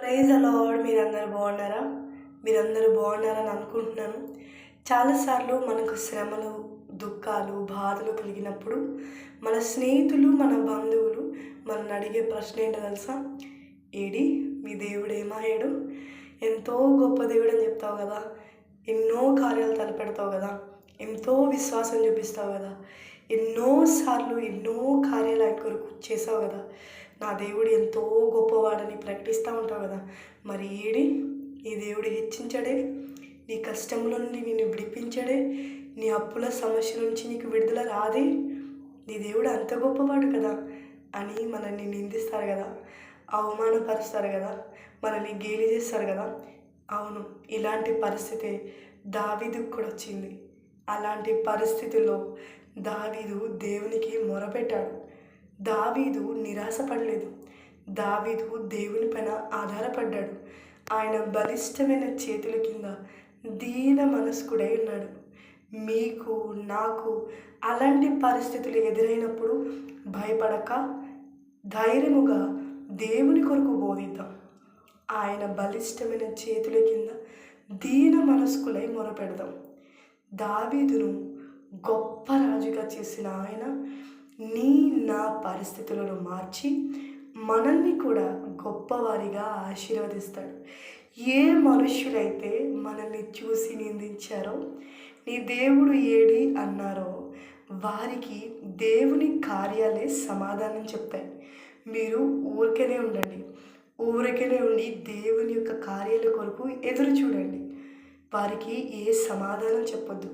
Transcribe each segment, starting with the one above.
Praise the lord. మీరందరూ బాగున్నారా? మీరందరూ బాగున్నారని అనుకుంటున్నాను. చాలాసార్లు మనకు శ్రమలు, దుఃఖాలు, బాధలు కలిగినప్పుడు మన స్నేహితులు, మన బంధువులు మనల్ని అడిగే ప్రశ్న ఏంటో తెలుసా? ఏడి మీ దేవుడు ఏమయ్యాడు? ఎంతో గొప్ప దేవుడు అని చెప్తావు కదా, ఎన్నో కార్యాలు తలపెడతావు కదా, ఎంతో విశ్వాసం చూపిస్తావు కదా, ఎన్నోసార్లు ఎన్నో కార్యాలు ఆయన కొరకు చేసావు కదా, నా దేవుడు ఎంతో గొప్పవాడని ప్రకటిస్తూ ఉంటావు కదా, మరి ఏడి నీ దేవుడు హెచ్చించడే, నీ కష్టంలో నుండి నిన్ను విడిపించడే, నీ అప్పుల సమస్య నుంచి నీకు విడుదల రాదే, నీ దేవుడు అంత గొప్పవాడు కదా అని మనల్ని నిందిస్తారు కదా, అవమానపరుస్తారు కదా, మనల్ని గేలి చేస్తారు కదా. అవును, ఇలాంటి పరిస్థితి దావీదుకు కూడా వచ్చింది. అలాంటి పరిస్థితుల్లో దావీదు దేవునికి మొరపెట్టాడు. దావీదు నిరాశపడలేదు. దావీదు దేవుని పైన ఆధారపడ్డాడు. ఆయన బలిష్టమైన చేతుల కింద దీన మనస్కుడై ఉన్నాడు. మీకు నాకు అలాంటి పరిస్థితులు ఎదురైనప్పుడు భయపడక ధైర్యముగా దేవుని కొరకు బోధిద్దాం. ఆయన బలిష్టమైన చేతుల కింద దీన మనస్కులై మొరపెడదాం. దావీదును గొప్ప రాజుగా చేసిన ఆయన నా పరిస్థితులను మార్చి మనల్ని కూడా గొప్పవారిగా ఆశీర్వదిస్తాడు. ఏ మనుష్యులైతే మనల్ని చూసి నిందించారో, నీ దేవుడు ఏడి అన్నారో వారికి దేవుని కార్యాలే సమాధానం చెప్తాయి. మీరు ఊరికనే ఉండండి, ఊరికనే ఉండి దేవుని యొక్క కార్యాల కొరకు ఎదురు చూడండి. వారికి ఏ సమాధానం చెప్పొద్దు,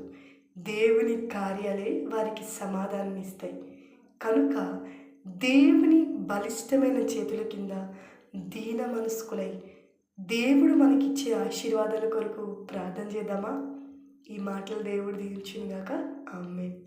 దేవుని కార్యాలే వారికి సమాధానం ఇస్తాయి. కనుక దేవుని బలిష్టమైన చేతుల కింద దీన మనస్కులై దేవుడు మనకిచ్చే ఆశీర్వాదాల కొరకు ప్రార్థన చేద్దామా? ఈ మాటలు దేవుడు దీవించును గాక. ఆమేన్.